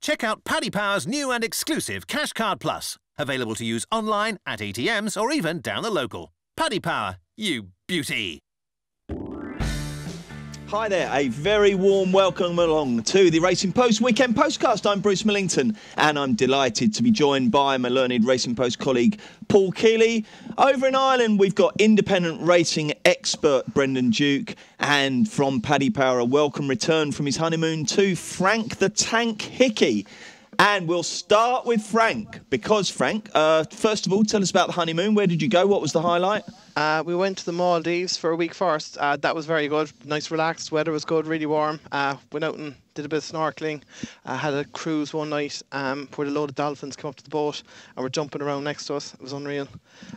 Check out Paddy Power's new and exclusive Cash Card Plus, available to use online, at ATMs, or even down the local. Paddy Power, you beauty. Hi there, a very warm welcome along to the Racing Post Weekend Postcast. I'm Bruce Millington, and I'm delighted to be joined by my learned Racing Post colleague Paul Keeley. Over in Ireland, we've got independent racing expert Brendan Duke, and from Paddy Power, a welcome return from his honeymoon to Frank the Tank Hickey. And we'll start with Frank, because Frank, first of all, tell us about the honeymoon. Where did you go? What was the highlight? We went to the Maldives for a week first. That was very good. Nice, relaxed. Weather was good, really warm. Went out and did a bit of snorkeling. Had a cruise one night where a load of dolphins came up to the boat and were jumping around next to us. It was unreal.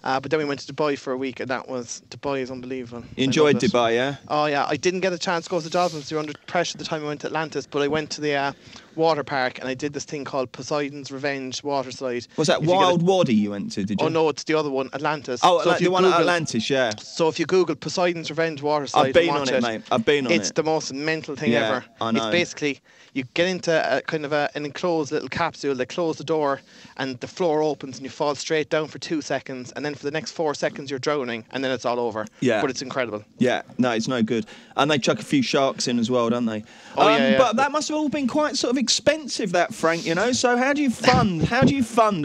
But then we went to Dubai for a week, and Dubai is unbelievable. You enjoyed Dubai, yeah? Oh, yeah. I didn't get a chance to go to the dolphins. They were under pressure at the time I went to Atlantis, but I went to the water park and I did this thing called Poseidon's Revenge water slide. Was that Wild Wadi you went to, did you? Oh, no, it's the other one, Atlantis. Oh, so the one at Atlantis, yeah. So if you Google Poseidon's Revenge water slide, I've been on it, mate. I've been on it. It's the most mental thing ever. I know. It's basically, you get into a kind of an enclosed little capsule. They close the door and the floor opens and you fall straight down for 2 seconds, and then for the next 4 seconds you're drowning, and then it's all over. Yeah. But it's incredible. Yeah, no, it's no good. And they chuck a few sharks in as well, don't they? Oh, yeah. But that must have all been quite sort of expensive, that, Frank, you know? So how do you fund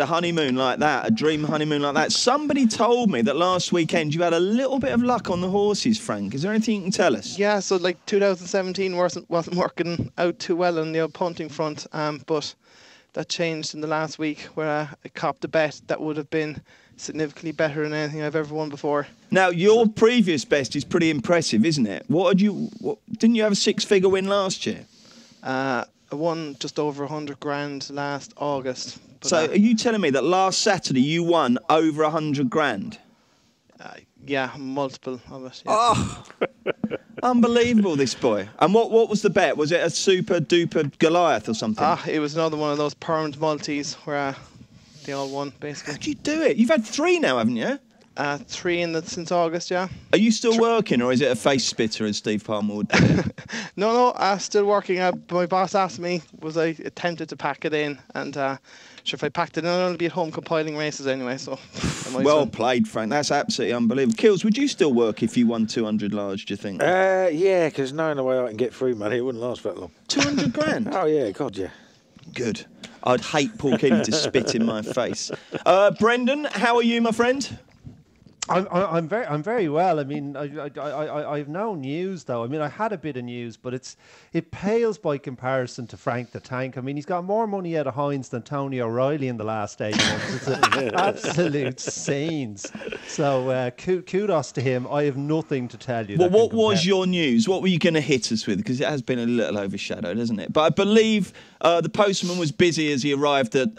a honeymoon like that, a dream honeymoon like that? Somebody told me that last weekend you had a little bit of luck on the horses, Frank. Is there anything you can tell us? Yeah, so like 2017 wasn't working out too well on the old punting front, but that changed in the last week where I copped a bet that would have been significantly better than anything I've ever won before. Now, your previous best is pretty impressive, isn't it? Didn't you have a six-figure win last year? I won just over 100 grand last August. So are you telling me that last Saturday you won over 100 grand? Yeah, multiple of it. Yeah. Oh, unbelievable, this boy. And what was the bet? Was it a super duper Goliath or something? It was another one of those permanent multis where they all won, basically. How'd you do it? You've had 3 now, haven't you? 3 since August, yeah. Are you still working, or is it a face spitter, as Steve Palmer would do? No, still working. My boss asked me, was I tempted to pack it in, and sure, if I packed it in, I'd only be at home compiling races anyway, so... Well played, Frank. That's absolutely unbelievable. Kills, would you still work if you won 200 large, do you think? Yeah, because knowing the way I can get free money, it wouldn't last that long. 200 grand? Oh, yeah, God, yeah. Good. I'd hate Paul Keeley to spit in my face. Brendan, how are you, my friend? I'm very well. I mean, I've no news though. I mean, I had a bit of news, but it pales by comparison to Frank the Tank. I mean, he's got more money out of Heinz than Tony O'Reilly in the last 8 months. It's absolute scenes. So kudos to him. I have nothing to tell you. Well, what was your news? What were you going to hit us with? Because it has been a little overshadowed, hasn't it? But I believe the postman was busy as he arrived at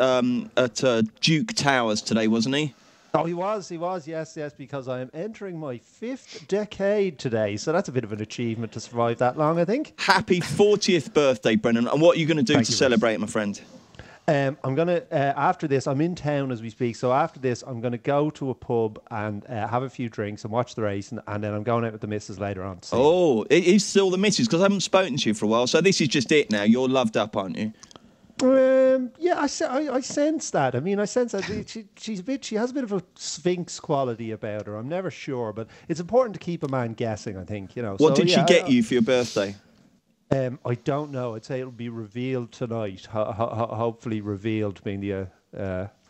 Duke Towers today, wasn't he? Oh, he was, yes, because I am entering my 5th decade today. So that's a bit of an achievement to survive that long, I think. Happy 40th birthday, Brendan. And what are you going to do to celebrate, my friend? I'm going to, after this, I'm in town as we speak. So after this, I'm going to go to a pub and have a few drinks and watch the race. And then I'm going out with the missus later on. Oh, it is still the missus, because I haven't spoken to you for a while. So this is just it now. You're loved up, aren't you? Yeah, I sense that. I mean, I sense that she has a bit of a Sphinx quality about her. I'm never sure, but it's important to keep a man guessing, I think, you know. What did she get you for your birthday? I don't know. I'd say it'll be revealed tonight. Hopefully revealed being the...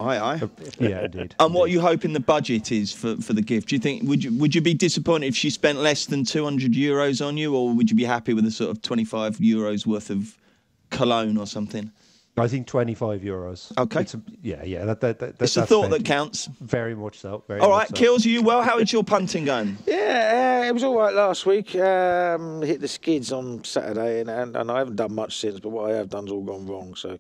Aye. Yeah, indeed. And what are you hoping the budget is for the gift? Do you think would you be disappointed if she spent less than €200 on you, or would you be happy with a sort of €25 worth of cologne or something? I think €25. Okay. It's it's the thought that counts. Very much so. All right, Kills, are you well? How is your punting going? Yeah, it was all right last week. Hit the skids on Saturday, and I haven't done much since, but what I have done's all gone wrong. So,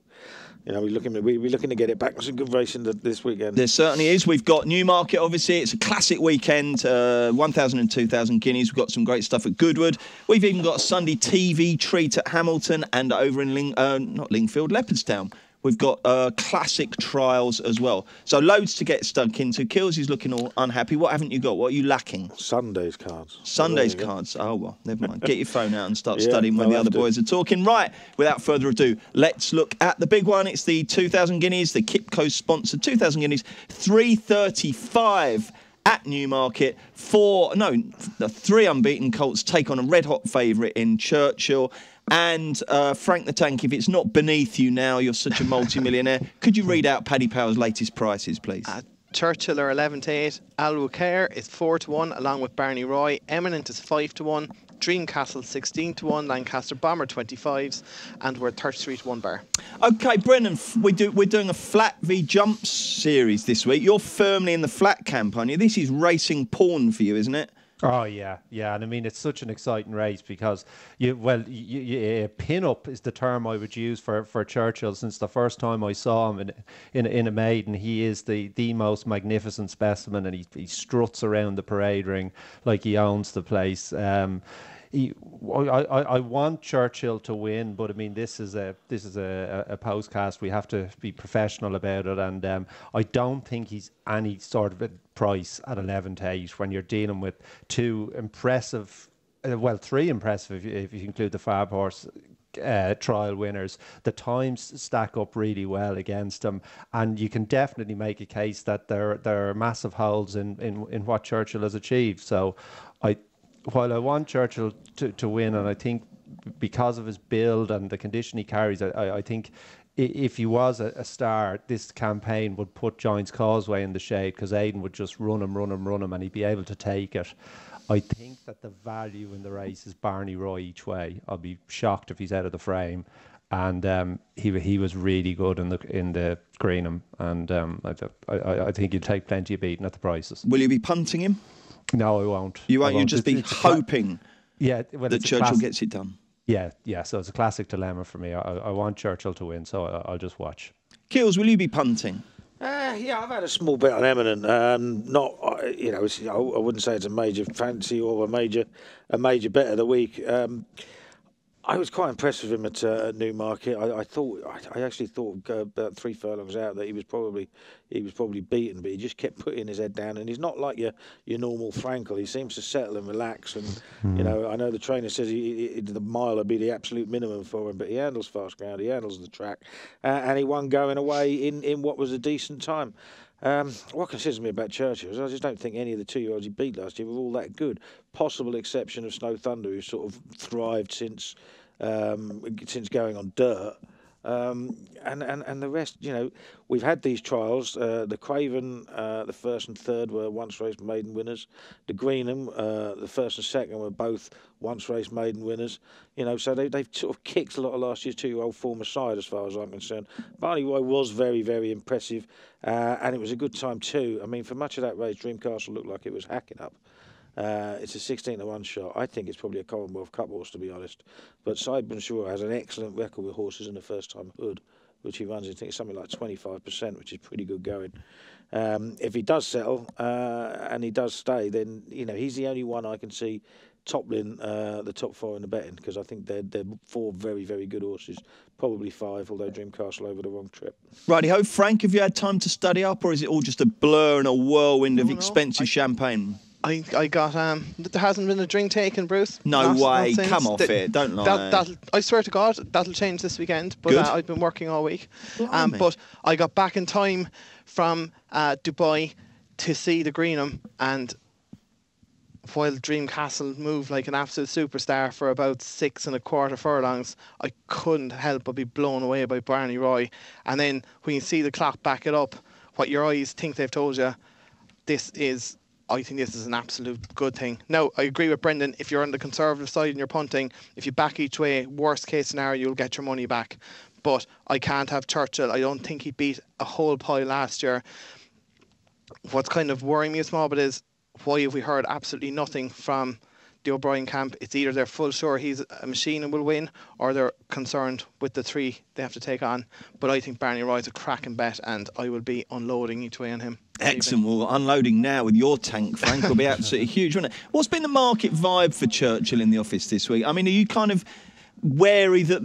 you know, we're looking to get it back. Some good racing this weekend. There certainly is. We've got Newmarket, obviously. It's a classic weekend. 1,000 and 2,000 guineas. We've got some great stuff at Goodwood. We've even got a Sunday TV treat at Hamilton, and over in Lingfield, Leopardstown. We've got classic trials as well. So loads to get stuck into. Kills is looking all unhappy. What haven't you got? What are you lacking? Sunday's cards. Sunday's cards. Oh, well, never mind. Get your phone out and start studying when the other boys are talking. Right, without further ado, let's look at the big one. It's the 2,000 guineas, the Kipco sponsored 2,000 guineas, 335 at Newmarket. The 3 unbeaten Colts take on a red-hot favourite in Churchill. And Frank the Tank, if it's not beneath you now, you're such a multi-millionaire. Could you read out Paddy Power's latest prices, please? Churchill are 11-8. Al-Wukair is 4-1, along with Barney Roy. Eminent is 5-1. Dreamcastle 16-1. Lancaster Bomber 25s, and we're 33-1 bar. Okay, Brendan, we're doing a flat v jumps series this week. You're firmly in the flat camp, aren't you? This is racing porn for you, isn't it? Oh yeah, and I mean it's such an exciting race because pin-up is the term I would use for Churchill since the first time I saw him in a maiden. He is the most magnificent specimen, and he struts around the parade ring like he owns the place. I want Churchill to win, but I mean this is a postcast. We have to be professional about it, and I don't think he's any sort of a price at 11-8 when you're dealing with 3 impressive if you include the Fab Horse trial winners. The times stack up really well against him, and you can definitely make a case that there are massive holes in what Churchill has achieved. So while I want Churchill to win, and I think because of his build and the condition he carries, I think if he was a star, this campaign would put Giants Causeway in the shade because Aidan would just run him, and he'd be able to take it. I think that the value in the race is Barney Roy each way. I'll be shocked if he's out of the frame. And he was really good in the Greenham, and I think he'd take plenty of beating at the prices. Will you be punting him? No, I won't. You won't. You'll just be hoping that Churchill gets it done. Yeah. So it's a classic dilemma for me. I want Churchill to win, so I'll just watch. Kills, will you be punting? Yeah, I've had a small bet on Eminent. I wouldn't say it's a major fancy or a major bet of the week. I was quite impressed with him at Newmarket. I actually thought about 3 furlongs out that he was probably beaten, but he just kept putting his head down. And he's not like your normal Frankel. He seems to settle and relax. And I know the trainer says the mile will be the absolute minimum for him, but he handles fast ground, he handles the track, and he won going away in what was a decent time. What concerns me about Churchill is I just don't think any of the 2-year-olds he beat last year were all that good. Possible exception of Snow Thunder, who sort of thrived since going on dirt. And the rest, we've had these trials. The Craven, the first and third were once race maiden winners. The Greenham, the first and second were both once race maiden winners. So they've sort of kicked a lot of last year's 2-year-old form aside, as far as I'm concerned. Barney Roy was very, very impressive, and it was a good time too. I mean, for much of that race, Dreamcastle looked like it was hacking up. It's a 16-1 shot. I think it's probably a Commonwealth Cup horse, to be honest. But Sideburn Shore has an excellent record with horses in the first-time hood, which he runs, I think, something like 25%, which is pretty good going. If he does settle and he does stay, then he's the only one I can see toppling the top 4 in the betting, because I think they're 4 very, very good horses. Probably 5, although Dreamcastle over the wrong trip. Righty-ho. Frank, have you had time to study up, or is it all just a blur and a whirlwind of expensive champagne? I got there hasn't been a drink taken, Bruce. No way, come off it, don't lie. I swear to God, that'll change this weekend. But I've been working all week. But I got back in time from Dubai to see the Greenham, and while Dreamcastle moved like an absolute superstar for about 6 1/4 furlongs, I couldn't help but be blown away by Barney Roy. And then when you see the clock back it up, what your eyes think they've told you, I think this is an absolute good thing. Now, I agree with Brendan. If you're on the conservative side and you're punting, if you back each way, worst case scenario, you'll get your money back. But I can't have Churchill. I don't think he beat a whole pile last year. What's kind of worrying me a small bit is, why have we heard absolutely nothing from the O'Brien camp? It's either they're full sure he's a machine and will win, or they're concerned with the 3 they have to take on. But I think Barney Roy's a cracking bet, and I will be unloading each way on him. Excellent. Well, unloading now with your tank, Frank, will be absolutely huge, won't it? What's been the market vibe for Churchill in the office this week? I mean, are you kind of... wary that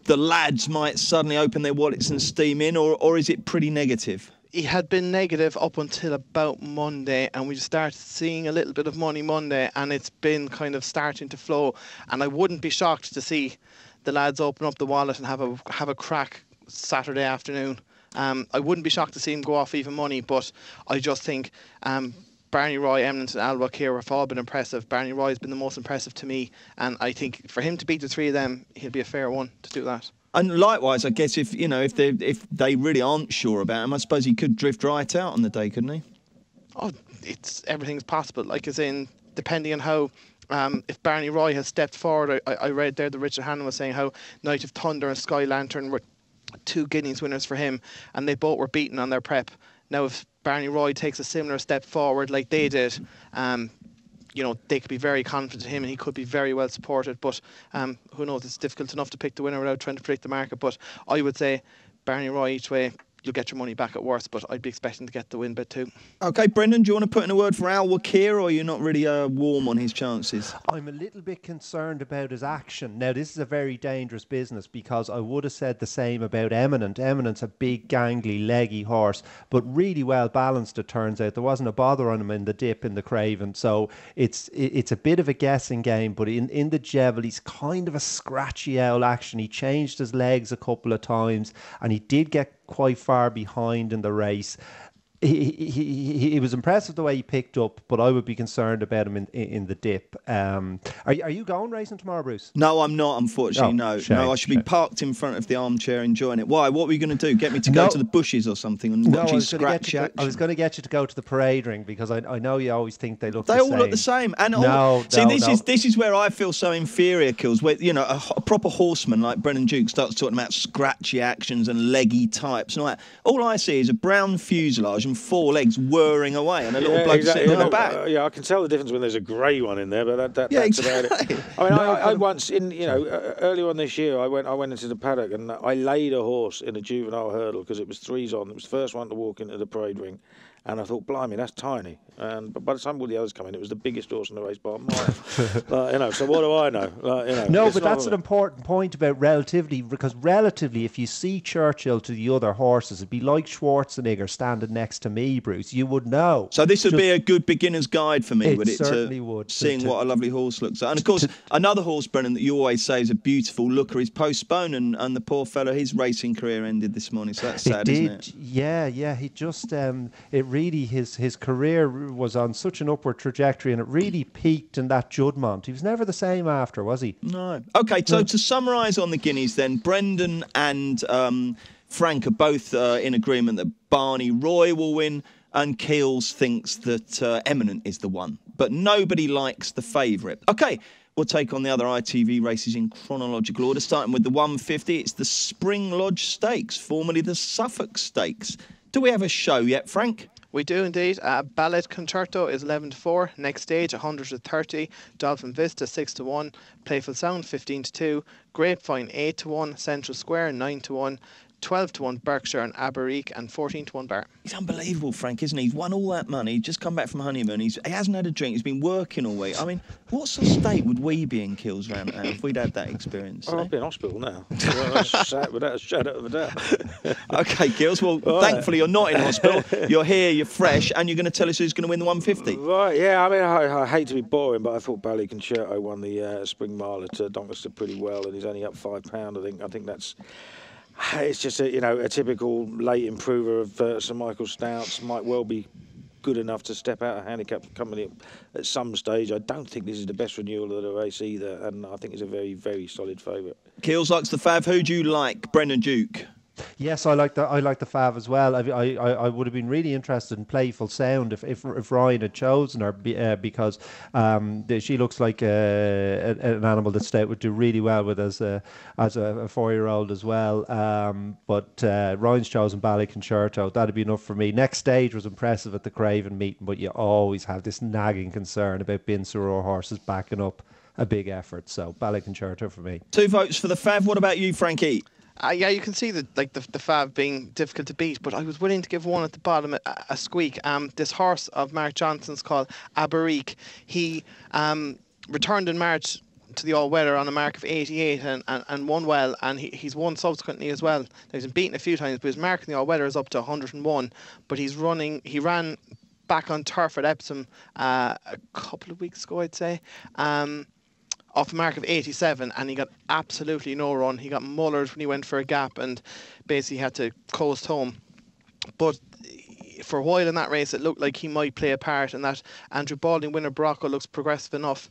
the lads might suddenly open their wallets and steam in, or is it pretty negative? He had been negative up until about Monday, and we started seeing a little bit of money Monday, and it's been kind of starting to flow. And I wouldn't be shocked to see the lads open up the wallet and have a crack Saturday afternoon. I wouldn't be shocked to see him go off even money, but I just think Barney Roy, Eminent and Alba Keir have all been impressive. Barney Roy has been the most impressive to me, and I think for him to beat the three of them, he'll be a fair one to do that. And likewise, I guess if they really aren't sure about him, I suppose he could drift right out on the day, couldn't he? Oh, everything's possible. Like, as in, depending on how, if Barney Roy has stepped forward, I read there that Richard Hannon was saying how Night of Thunder and Sky Lantern were 2 Guineas winners for him, and they both were beaten on their prep. Now, if Barney Roy takes a similar step forward like they did, they could be very confident in him, and he could be very well supported. But who knows? It's difficult enough to pick the winner without trying to predict the market. But I would say Barney Roy each way, you'll get your money back at worst, but I'd be expecting to get the win bit too. OK, Brendan, do you want to put in a word for Al Wakir, or are you not really warm on his chances? I'm a little bit concerned about his action. Now, this is a very dangerous business, because I would have said the same about Eminent. Eminent's a big, gangly, leggy horse, but really well balanced, it turns out. There wasn't a bother on him in the dip in the Craven, so it's a bit of a guessing game, but in the Jebel, he's kind of a scratchy owl action. He changed his legs a couple of times, and he did get quite far behind in the race. He was impressive the way he picked up, but I would be concerned about him in the dip. Are you going racing tomorrow, Bruce? No, I'm not, unfortunately. No, I should be parked in front of the armchair enjoying it. Why? What were you going to do? Get me to go to the bushes or something and watch his scratch action? I was going to get you to go to the parade ring, because I know you always think they look. They all look the same. And this is where I feel so inferior, Kills. Where a proper horseman like Brennan Duke starts talking about scratchy actions and leggy types and all that. All I see is a brown fuselage and 4 legs whirring away and a little bloke sitting on the back. I can tell the difference when there's a grey one in there, but that's exactly. about it. I mean, I once earlier on this year, I went into the paddock and I laid a horse in a juvenile hurdle because it was 3s on. It was the first one to walk into the parade ring. And I thought, blimey, that's tiny. But by the time all the others come in, it was the biggest horse in the race by a mile. So what do I know? No, but that's an important point about relativity, because relatively, if you see Churchill to the other horses, it'd be like Schwarzenegger standing next to me, Bruce. You would know. So this would be a good beginner's guide for me, would it? Certainly would. Seeing what a lovely horse looks like. And of course, another horse, Brennan, that you always say is a beautiful looker is Postpone, and the poor fellow, his racing career ended this morning. So that's sad, isn't it? Yeah. He just really his career was on such an upward trajectory, and it really peaked in that Juddmonte. He was never the same after, was he? No. OK, so to summarise on the Guineas then, Brendan and Frank are both in agreement that Barney Roy will win, and Keels thinks that Eminent is the one. But nobody likes the favourite. OK, we'll take on the other ITV races in chronological order, starting with the 150. It's the Spring Lodge Stakes, formerly the Suffolk Stakes. Do we have a show yet, Frank? We do indeed. Ballet Concerto is 11-4. Next Stage 100-30. Dolphin Vista 6-1. Playful Sound 15-2. Grapevine 8-1. Central Square 9-1. 12-1 Berkshire and Aberdeen, and 14-1 Bar. He's unbelievable, Frank, isn't he? He's won all that money. He's just come back from honeymoon. He hasn't had a drink. He's been working all week. I mean, what sort of state would we be in, Kills, round now if we'd had that experience? I'd be in hospital now. Without a shadow of a doubt. OK, Kills. Well, thankfully you're not in hospital. You're here, you're fresh, and you're going to tell us who's going to win the 150. Right, yeah. I mean, I hate to be boring, but I thought Ballet Concerto won the Spring Mile at Doncaster pretty well, and he's only up £5. I think that's... It's just a typical late improver of Sir Michael Stout's. Might well be good enough to step out of handicap company at some stage. I don't think this is the best renewal of the race either, and I think it's a very, very solid favourite. Keels likes the fav. Who do you like? Brendan Duke. Yes, I like the Fav as well. I would have been really interested in Playful Sound if Ryan had chosen her, because she looks like an animal that Stout would do really well with as a 4-year-old as well. But Ryan's chosen Ballet Concerto. That'd be enough for me. Next Stage was impressive at the Craven meeting, but you always have this nagging concern about Bin Suror horses backing up a big effort. So Ballet Concerto for me. 2 votes for the Fav. What about you, Frankie? Yeah, you can see the Fav being difficult to beat, but I was willing to give one at the bottom a squeak. This horse of Mark Johnson's called Aberique. He returned in March to the all-weather on a mark of 88 and won well, and he's won subsequently as well. Now, he's been beaten a few times, but his mark in the all-weather is up to 101. But he ran back on turf at Epsom a couple of weeks ago, I'd say, off a mark of 87, and he got absolutely no run. He got mullered when he went for a gap and basically had to coast home. But for a while in that race, it looked like he might play a part, and that Andrew Balding winner Barocco looks progressive enough.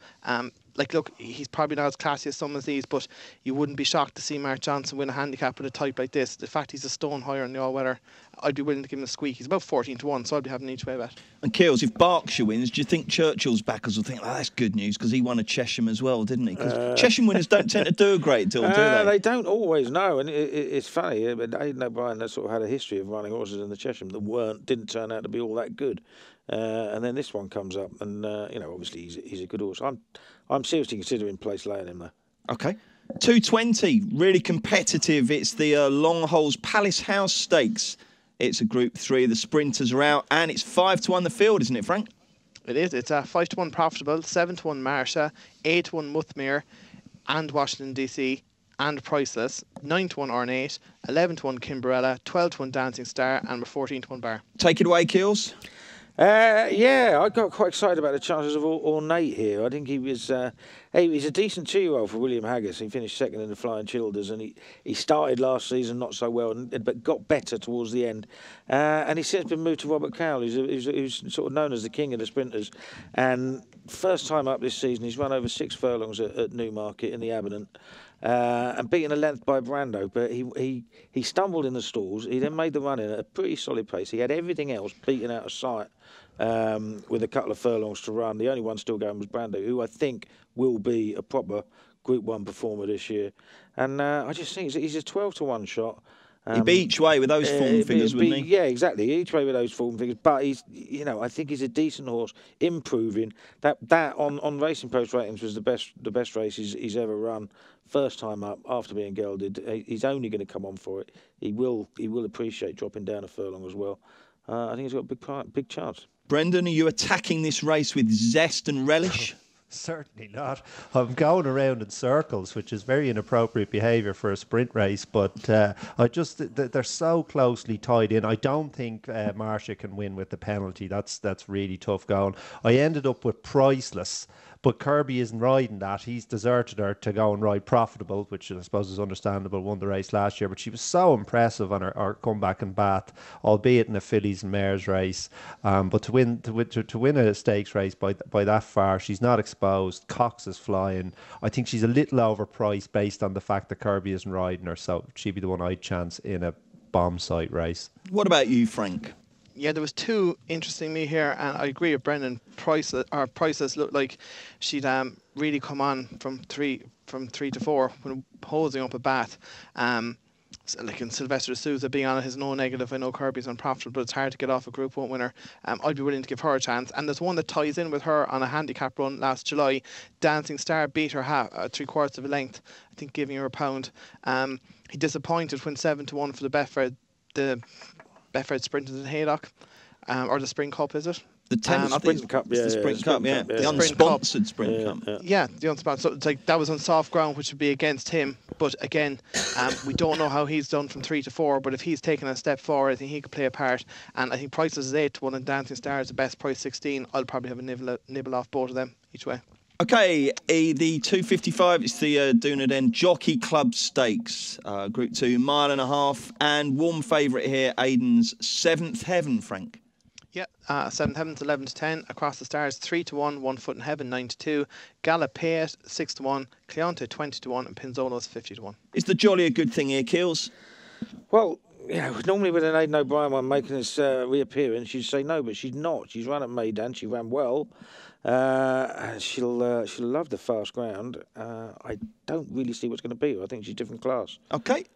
Look, he's probably not as classy as some of these, but you wouldn't be shocked to see Mark Johnson win a handicap with a type like this. The fact he's a stone higher in the all-weather, I'd be willing to give him a squeak. He's about 14-1, so I'd be having an each-way bet. And Keels, if Berkshire wins, do you think Churchill's backers will think, oh, that's good news, because he won a Chesham as well, didn't he? Because Chesham winners don't tend to do a great deal, do they? They don't always know, and it's funny. But Aidan O'Brien sort of had a history of running horses in the Chesham that didn't turn out to be all that good. And then this one comes up, and obviously he's a good horse. I'm seriously considering place laying him though. Okay. 220, really competitive. It's the Longholes Palace House Stakes. It's a Group 3. The sprinters are out, and it's 5-1 the field, isn't it, Frank? It is. It's 5-1 Profitable, 7-1 Marsha, 8-1 Muthmere, and Washington DC, and Priceless, 9-1 Ornate, 11-1 Kimberella, 12-1 Dancing Star, and we're 14-1 Bar. Take it away, Keels. I got quite excited about the chances of Ornate here. I think he's a decent 2-year-old for William Haggis. He finished second in the Flying Childers, and he started last season not so well, but got better towards the end. And he's since been moved to Robert Cowell, who's sort of known as the king of the sprinters. And first time up this season, he's run over 6 furlongs at Newmarket in the Aberdeen. And beaten a length by Brando, but he stumbled in the stalls. He then made the run in at a pretty solid pace. He had everything else beaten out of sight with a couple of furlongs to run. The only one still going was Brando, who I think will be a proper Group 1 performer this year. And I just think he's a 12-1 shot. He'd be each way with those form figures, wouldn't he? Yeah, exactly. Each way with those form figures. But I think he's a decent horse, improving. That on Racing Post ratings was the best race he's ever run. First time up after being gelded. He's only going to come on for it. He will appreciate dropping down a furlong as well. I think he's got a big chance. Brendan, are you attacking this race with zest and relish? Certainly not. I'm going around in circles, which is very inappropriate behaviour for a sprint race, but they're so closely tied in. I don't think Marsha can win with the penalty. That's really tough going. I ended up with Priceless, but Kirby isn't riding that. He's deserted her to go and ride Profitable, which I suppose is understandable, won the race last year, but she was so impressive on her comeback in Bath, albeit in a fillies and mares race. But to win a stakes race by that far, she's not exposed. Cox is flying. I think she's a little overpriced based on the fact that Kirby isn't riding her, so she'd be the one I'd chance in a bomb site race. What about you, Frank? Yeah, there was 2 interesting me here, and I agree with Brendan. Priceless looked like she'd really come on from 3 to 4 when hosing up a Bath. Like in Sylvester de Souza being on it is no negative. I know Kirby's unprofitable, but it's hard to get off a Group 1 winner. I'd be willing to give her a chance. And there's one that ties in with her on a handicap run last July. Dancing Star beat her 3/4 of a length, I think, giving her £1. He disappointed when 7-1 for the Betfred Sprinters in Haydock, or the Spring Cup, is it? The Sprint Cup, yeah. The Sprint Cup, yeah. The unsponsored Sprint Cup. Yeah, the unsponsored. So it's like that was on soft ground, which would be against him. But again, we don't know how he's done from 3 to 4. But if he's taken a step forward, I think he could play a part. And I think Priceless is 8-1 and Dancing Star is the best price 16. I'll probably have a nibble off both of them each way. Okay, the 255, it's the Dunedin Jockey Club Stakes, Group 2, 1.5 miles, and warm favourite here, Aidan's Seventh Heaven, Frank. Yeah, Seventh Heaven's 11-10. Across the Stars 3-1. 1 Foot in Heaven 9-2. Galapet 6-1. Cleonte 20-1, and Pinzolo's 50-1. Is the jolly a good thing here, Keels? Well, normally with an Aidan O'Brien one making his reappearance, you'd say no, but she's not. She's run at Maidan. She ran well. She'll love the fast ground. I don't really see what's going to beat her. I think she's different class. Okay.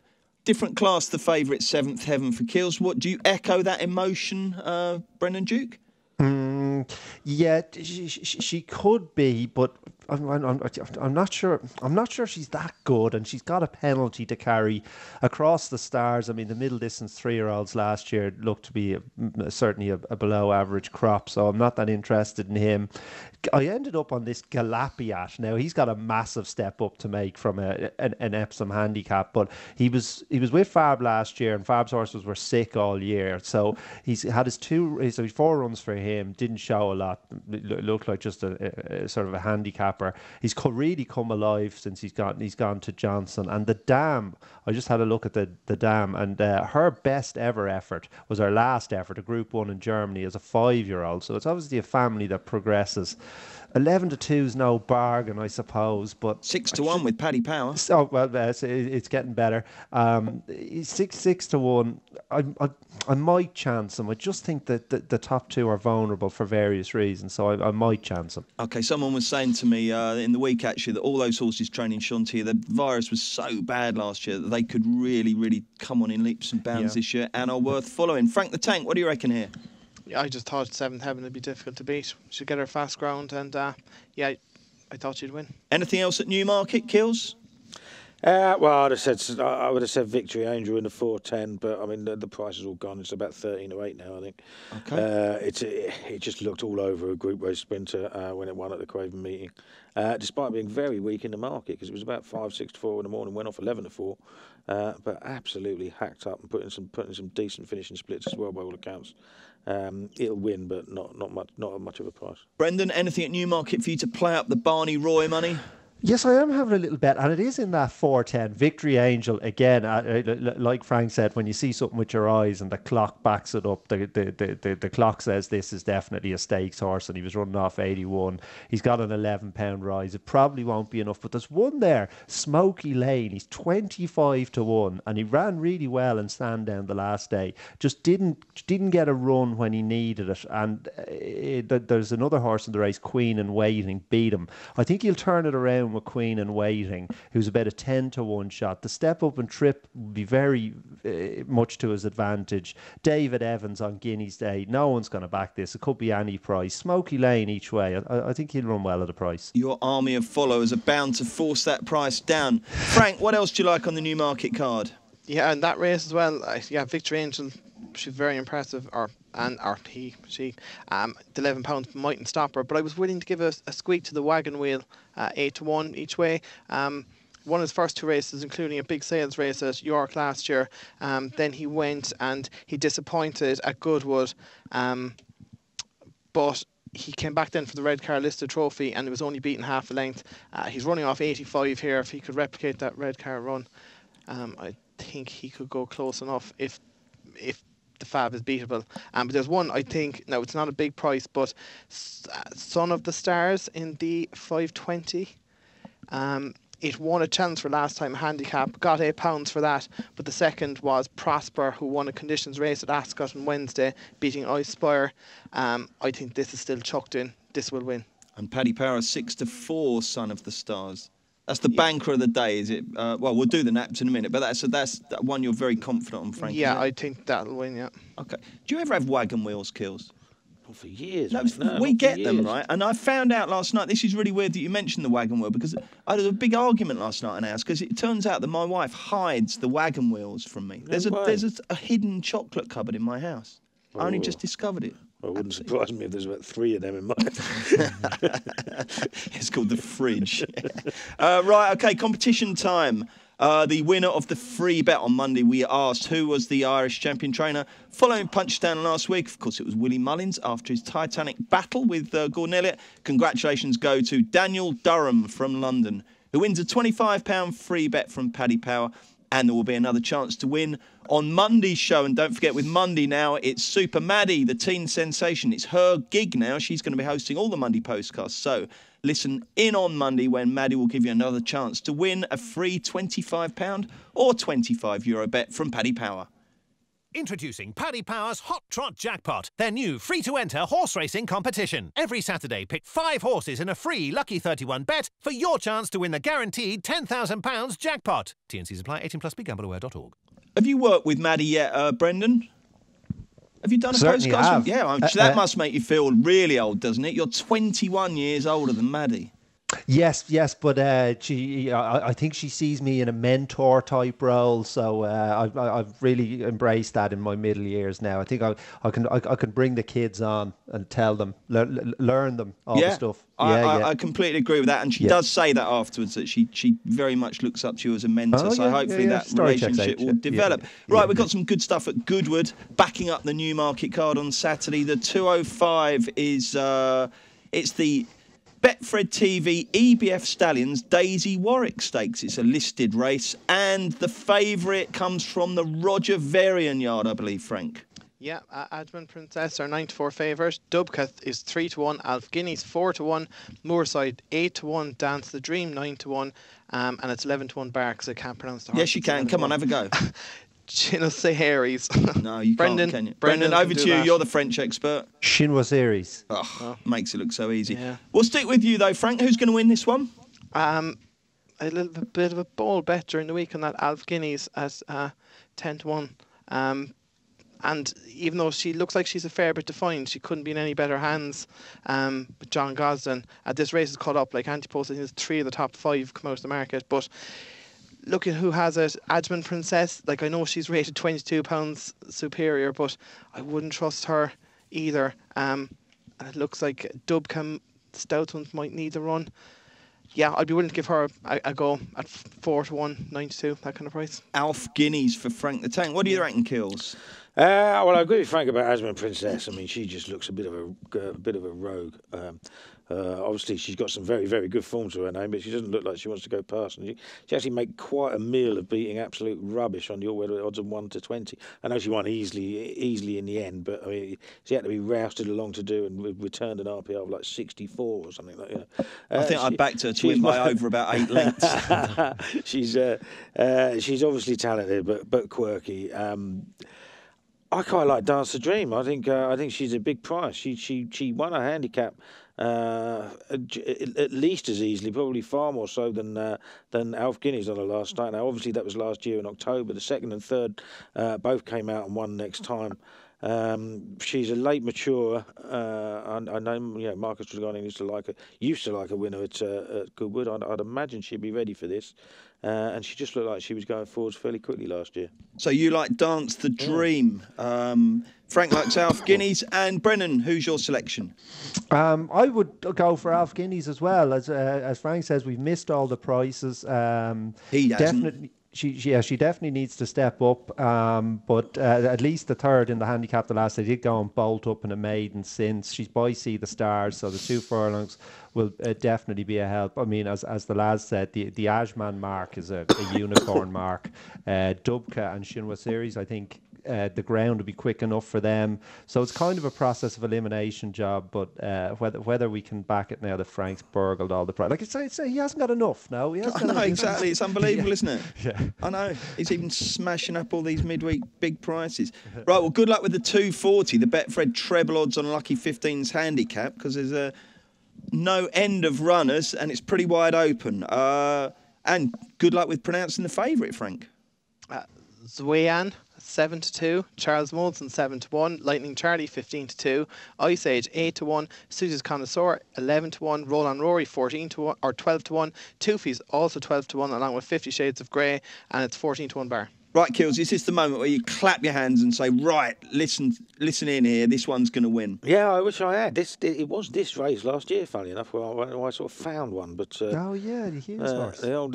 Different class, the favourite, Seventh Heaven for Keels. What do you echo that emotion, Brendan Duke? Yeah, she could be, but I'm not sure. I'm not sure she's that good, and she's got a penalty to carry across the stars. I mean, the middle distance 3-year-olds last year looked to be certainly a below average crop, so I'm not that interested in him. I ended up on this Galapiat. Now he's got a massive step up to make from an Epsom handicap, but he was with Fab last year, and Fab's horses were sick all year, so he's had his 4 runs for him. Didn't show a lot. It looked like just a sort of a handicapper. He's really come alive since he's gone to Johnson. And the Dam, I just had a look at the Dam, and her best ever effort was her last effort, a Group 1 in Germany, as a 5-year-old. So it's obviously a family that progresses. 11-2 is no bargain, I suppose, but 6-1 with Paddy Power. Oh well, it's getting better. 6-1. I might chance him. I just think that the top 2 are vulnerable for various reasons, so I might chance him. Okay, someone was saying to me in the week actually that all those horses training Shantia, the virus was so bad last year that they could really, really come on in leaps and bounds this year and are worth following. Frank the Tank, what do you reckon here? Yeah, I just thought Seventh Heaven would be difficult to beat. She'd get her fast ground, and I thought she'd win. Anything else at Newmarket, Kills? Well, I would have said Victory Angel in the 4:10, but I mean the price is all gone. It's about 13-8 now, I think. Okay. It just looked all over a Group Race sprinter when it won at the Craven meeting, despite being very weak in the market, because it was about 5-6 to 4 in the morning, went off 11 to 4, but absolutely hacked up and putting some decent finishing splits as well by all accounts. It'll win, but not much of a price. Brendan, anything at Newmarket for you to play up the Barney Roy money? Yes, I am having a little bet, and it is in that 4:10. Victory Angel, again, like Frank said, when you see something with your eyes and the clock backs it up, the clock says this is definitely a stakes horse, and he was running off 81. He's got an £11 rise. It probably won't be enough, but there's one there, Smoky Lane. He's 25 to 1, and he ran really well in Sandown the last day. Just didn't get a run when he needed it, and there's another horse in the race, Queen and Waiting, beat him. I think he'll turn it around with Queen and Waiting, who's about a 10 to 1 shot. The step up and trip will be very much to his advantage. David Evans on Guinea's Day, no one's going to back this. It could be any price. Smoky Lane each way. I think he'll run well at a price. Your army of followers are bound to force that price down. Frank, what else do you like on the Newmarket card? Yeah, and that race as well. Victory Angel, she's very impressive. The £11 mightn't stop her, but I was willing to give a squeak to the Wagon Wheel, 8 to 1 each way. Won his first 2 races, including a big sales race at York last year. Then he went and he disappointed at Goodwood, but he came back then for the Red Car Listed Trophy, and it was only beaten half a length. He's running off 85 here. If he could replicate that Red Car run, I think he could go close enough if the Fab is beatable. But there's one, I think, now it's not a big price, but Son of the Stars in the 520. It won a chance for last time handicap, got £8 for that, but the second was Prosper, who won a conditions race at Ascot on Wednesday, beating Ice Spire. I think this is still chucked in. This will win. And Paddy Power 6 to 4, Son of the Stars. That's the banker of the day, is it? Well, we'll do the naps in a minute, but that's that one you're very confident on, Frank. Yeah, I think that'll win, yeah. Okay. Do you ever have Wagon Wheels, Kills? Not for years. No, we get them, right? And I found out last night, this is really weird that you mentioned the Wagon Wheel, because I had a big argument last night in our house, because it turns out that my wife hides the Wagon Wheels from me. There's a hidden chocolate cupboard in my house. I only just discovered it. Well, it wouldn't surprise me if there's about 3 of them in mine. It's called the fridge. Right, okay, competition time. The winner of the free bet on Monday, we asked who was the Irish champion trainer following Punchdown last week. Of course, it was Willie Mullins after his Titanic battle with Gordon Elliott. Congratulations go to Daniel Durham from London, who wins a £25 free bet from Paddy Power. And there will be another chance to win on Monday's show. And don't forget, with Monday now, it's Super Maddie, the teen sensation. It's her gig now. She's going to be hosting all the Monday podcasts. So listen in on Monday when Maddie will give you another chance to win a free £25 or €25 bet from Paddy Power. Introducing Paddy Power's Hot Trot Jackpot, their new free-to-enter horse racing competition. Every Saturday, pick 5 horses in a free Lucky 31 bet for your chance to win the guaranteed £10,000 jackpot. TNCs apply. 18+. BeGambleAware.org. Have you worked with Maddie yet, Brendan? Have you done a postcast? Yeah, that must make you feel really old, doesn't it? You're 21 years older than Maddie. Yes, but I think she sees me in a mentor type role, so I've really embraced that in my middle years now. I think I can bring the kids on and tell them, learn them all the stuff. I completely agree with that, and she does say that afterwards, that she very much looks up to you as a mentor. So hopefully that relationship will develop. Right, we've got some good stuff at Goodwood, backing up the Newmarket card on Saturday. The 205 is it's the Betfred TV EBF Stallions Daisy Warwick Stakes. It's a listed race, and the favourite comes from the Roger Varian yard, I believe, Frank. Yeah, Admin Princess are 9-4 favourite. Dubka is 3-1. Alf Guineas 4-1. Moorside 8-1. Dance the Dream 9-1. And it's 11-1 bar because I can't pronounce the horse. Yes, you can. Come on, have a go. Chinoise Harry's. No, you Brendan, can't, can you? Brendan, over to you. that. You're the French expert. Chinoise. Makes it look so easy. Yeah. We'll stick with you, though, Frank. Who's going to win this one? A little bit of a bold bet during the week on that Alf Guineas at 10-1. And even though she looks like she's a fair bit defined, she couldn't be in any better hands with John Gosden. This race is caught up. Like Antipost, I think there's 3 of the top 5 come out of the market. But look at who has it. Admin Princess. Like, I know she's rated £22 superior, but I wouldn't trust her either. And it looks like Dubcam Stout ones might need a run. Yeah, I'd be willing to give her a go at 4-1, 9-2, that kind of price. Alf Guineas for Frank the Tank. What do you reckon, Kills? Well, I agree with Frank about Asman Princess. I mean, she just looks a bit of a rogue. Obviously, she's got some very, very good form to her name, but she doesn't look like she wants to go past. And she actually made quite a meal of beating absolute rubbish on the all-weather odds of 1-20. I know she won easily in the end, but I mean, she had to be rousted along to do and returned an RPR of like 64 or something like that. I think I backed her to win by over about 8 lengths. She's obviously talented, but quirky. I quite like Dance the Dream. I think she's a big price. She won a handicap at least as easily, probably far more so than Alf Guineas on the last night. Now, obviously, that was last year in October. The second and third both came out and won next time. She's a late maturer. I know, Marcus Dragoni used to like a winner at Goodwood. I'd imagine she'd be ready for this. And she just looked like she was going forwards fairly quickly last year. So you like Dance the Dream. Frank likes Alf Guineas. And Brennan, who's your selection? I would go for Alf Guineas as well. As Frank says, we've missed all the prices. He hasn't. Definitely. She definitely needs to step up, but at least the third in the handicap the last, they did go and bolt up in a maiden since. She's by Sea the Stars, so the 2 furlongs will definitely be a help. I mean, as the lads said, the Ashman mark is a unicorn mark. Dubka and Shinwa Series, I think the ground will be quick enough for them. So it's kind of a process of elimination job, but whether we can back it now that Frank's burgled all the price. Like I say, he hasn't got enough now. I know, exactly. It's unbelievable, isn't it? Yeah. I know. He's even smashing up all these midweek big prices. Right, well, good luck with the 240, the Betfred treble odds on Lucky 15's handicap, because there's no end of runners and it's pretty wide open. And good luck with pronouncing the favourite, Frank. Zwayan 7-2, Charles Molson 7-1, Lightning Charlie 15-2, Ice Age 8-1, Susie's Connoisseur 11-1, Roland Rory 14-1 or 12-1, Toofy's also 12-1 along with 50 Shades of Grey, and it's 14-1 bar. Right, Kills, this is the moment where you clap your hands and say, right, listen in here, this one's going to win. Yeah, I wish I had. It was this race last year, funny enough, where I sort of found one. But oh, yeah, the Hughes horse. The old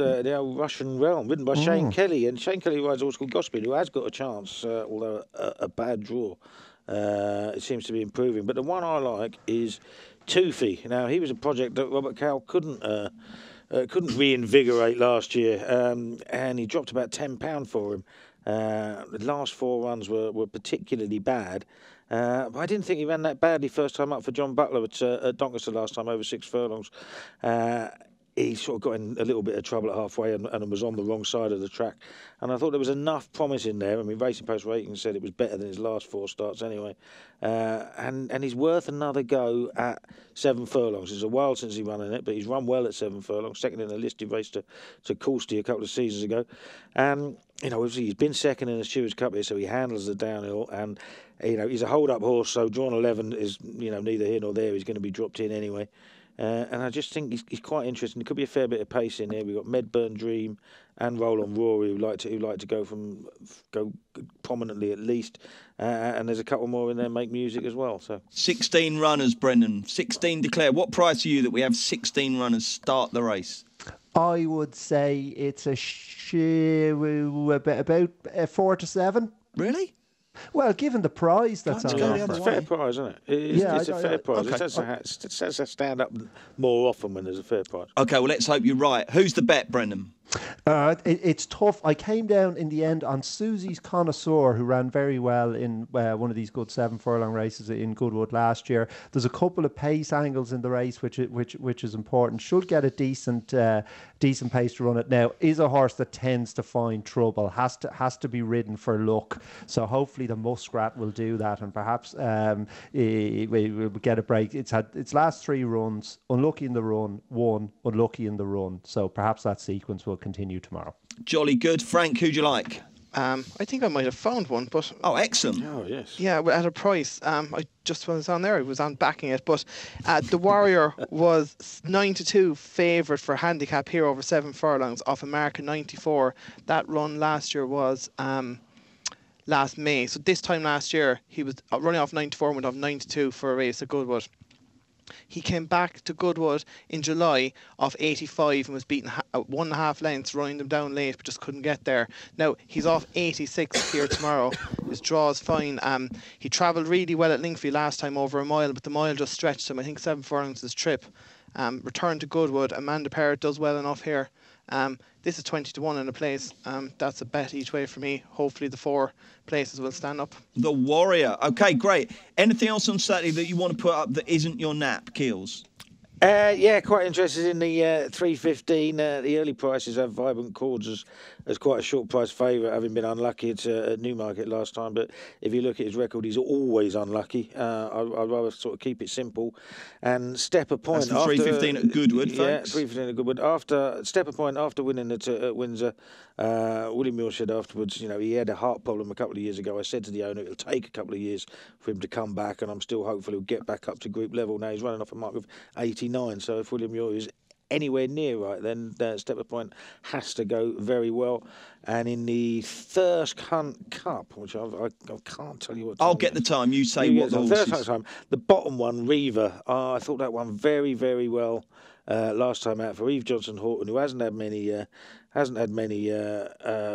Russian Realm, ridden by Shane Kelly. And Shane Kelly rides a horse called Godspeed, who has got a chance, although a bad draw. It seems to be improving. But the one I like is Toofy. Now, he was a project that Robert Cowell couldn't reinvigorate last year, and he dropped about £10 for him. The last 4 runs were particularly bad, but I didn't think he ran that badly first time up for John Butler at Doncaster last time, over 6 furlongs. He sort of got in a little bit of trouble at halfway and was on the wrong side of the track. And I thought there was enough promise in there. I mean, Racing Post Ratings said it was better than his last 4 starts anyway. And he's worth another go at 7 furlongs. It's a while since he run in it, but he's run well at 7 furlongs, second in a listed race to Coulsty a couple of seasons ago. And, obviously he's been second in the Stewards' Cup here, so he handles the downhill. And, he's a hold-up horse, so drawn 11 is, neither here nor there. He's going to be dropped in anyway. And I just think he's quite interesting. There could be a fair bit of pace in there. We've got Medburn Dream and Roll on Rory who like to go prominently at least. And there's a couple more in there make music as well. So 16 runners, Brendan. 16 declared. What price are you that we have 16 runners start the race? I would say it's about 4 to 7. Really? Well, given the prize that's on offer. It's a fair prize, isn't it? It's a fair prize. Okay. It has to stand up more often when there's a fair prize. OK, well, let's hope you're right. Who's the bet, Brendan? It's tough. I came down in the end on Susie's Connoisseur, who ran very well in one of these good 7 furlong races in Goodwood last year. There's a couple of pace angles in the race, which is important. Should get a decent pace to run it. Now, is a horse that tends to find trouble. Has to be ridden for luck. So hopefully the Muskrat will do that, and perhaps we will get a break. It's had its last 3 runs, unlucky in the run, 1 unlucky in the run. So perhaps that sequence will continue tomorrow. Jolly good. Frank, who'd you like? I think I might have found one, but... Oh, excellent. Oh, yes. Yeah, at a price. I just was on there. I was on backing it. But the Warrior was 9-2 favourite for handicap here over 7 furlongs off America 94. That run last year was last May. So this time last year, he was running off 94 and went off 9-2 for a race at Goodwood. He came back to Goodwood in July off 85 and was beaten 1.5 lengths, running them down late, but just couldn't get there. Now, he's off 86 here tomorrow. His draw is fine. He travelled really well at Linkfield last time over a mile, but the mile just stretched him. I think 7 furlongs his trip. Returned to Goodwood. Amanda Parrott does well enough here. This is 20 to 1 in a place. That's a bet each way for me. Hopefully the 4 places will stand up. The Warrior. OK, great. Anything else on Saturday that you want to put up that isn't your nap, Keels? Yeah, quite interested in the 3.15. The early prices have Vibrant Chords as quite a short price favourite, having been unlucky at Newmarket last time. But if you look at his record, he's always unlucky. I'd rather sort of keep it simple. And Step a Point. That's the 3.15 at Goodwood, folks. Yeah, 3.15 at Goodwood. After Step a Point, after winning at Windsor, William Muir said afterwards, he had a heart problem a couple of years ago. I said to the owner, it'll take a couple of years for him to come back, and I'm still hopeful he'll get back up to group level. Now he's running off a mark of 89. So if William Muir is anywhere near right, then Step a Point has to go very well. And in the Thirsk Hunt Cup, which I can't tell you what time. I'll get the time. You say what the Thirsk Hunt time. The bottom one, Reaver. I thought that one very, very well last time out for Eve Johnson Horton, who hasn't had many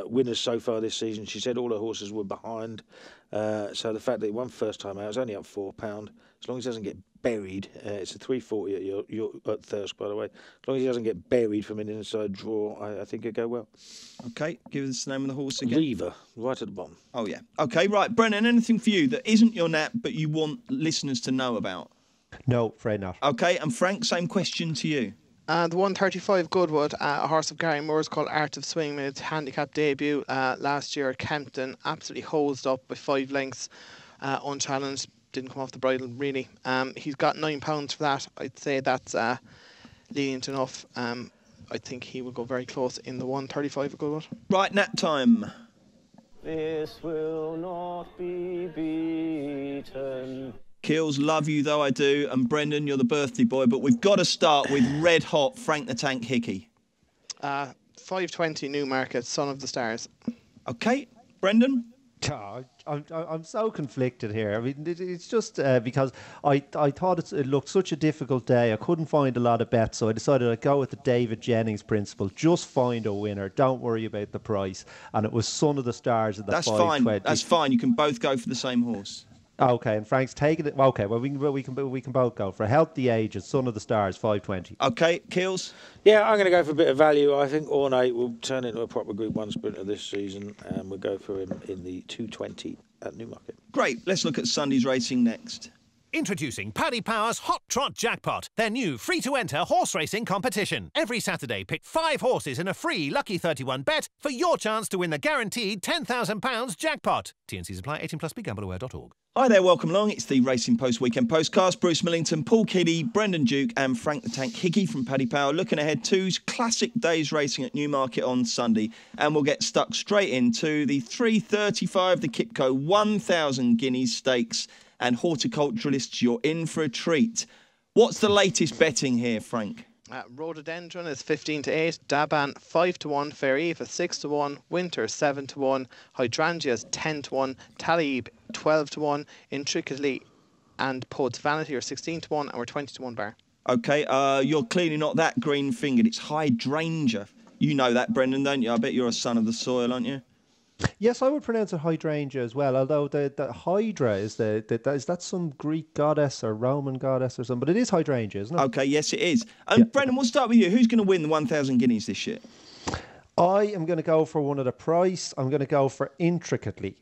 winners so far this season. She said all her horses were behind. So the fact that he won first time out, it's only up £4. As long as he doesn't get buried, it's a 3.40 at Thirsk, by the way. As long as he doesn't get buried from an inside draw, I think it'll go well. OK, give us the name of the horse again. Reaver, right at the bottom. Oh, yeah. OK, right. Brennan, anything for you that isn't your nap but you want listeners to know about? No, afraid not. OK, and Frank, same question to you. The 135 Goodwood, a horse of Gary Moore's called Art of Swing, made its handicap debut last year at Kempton. Absolutely hosed up by 5 lengths, unchallenged. Didn't come off the bridle, really. He's got £9 for that. I'd say that's lenient enough. I think he will go very close in the 135 at Goodwood. Right, nap time. This will not be beaten. Keels, love you though I do. And Brendan, you're the birthday boy. But we've got to start with red hot Frank the Tank Hickey. 5.20 Newmarket, Son of the Stars. OK, Brendan? Oh, I'm so conflicted here. I mean, it's just because I thought it looked such a difficult day. I couldn't find a lot of bets, so I decided I'd go with the David Jennings principle. Just find a winner. Don't worry about the price. And it was Son of the Stars at the 5.20. That's fine. That's fine. You can both go for the same horse. Okay, and Frank's taking it. Okay, well we can both go for Help the Ages, Son of the Stars, 5.20. Okay, Keels. Yeah, I'm going to go for a bit of value. I think Ornate will turn into a proper Group 1 sprinter this season, and we'll go for him in the 2.20 at Newmarket. Great. Let's look at Sunday's racing next. Introducing Paddy Power's Hot Trot Jackpot, their new free-to-enter horse racing competition. Every Saturday, pick 5 horses in a free Lucky 31 bet for your chance to win the guaranteed £10,000 jackpot. T&Cs apply. 18+, gambleaware.org. Hi there, welcome along. It's the Racing Post Weekend Postcast. Bruce Millington, Paul Keeley, Brendan Duke and Frank the Tank Hickey from Paddy Power looking ahead to classic days racing at Newmarket on Sunday. And we'll get stuck straight into the 3.35, the Kipco 1,000 Guineas Stakes. And horticulturalists, you're in for a treat. What's the latest betting here, Frank? Rhododendron is 15-8, Daban 5-1, Fair Eve is 6-1, Winter 7-1, Hydrangea is 10-1, Talib 12-1, Intricately and Poet's Vanity are 16-1, and we're 20-1 bar. Okay, you're clearly not that green-fingered. It's Hydrangea. You know that, Brendan, don't you? I bet you're a son of the soil, aren't you? Yes, I would pronounce it hydrangea as well. Although the Hydra is that some Greek goddess or Roman goddess or something? But it is hydrangea, isn't it? Okay, yes, it is. Brendan, we'll start with you. Who's going to win the 1,000 guineas this year? I am going to go for one of the price. I'm going to go for Intricately.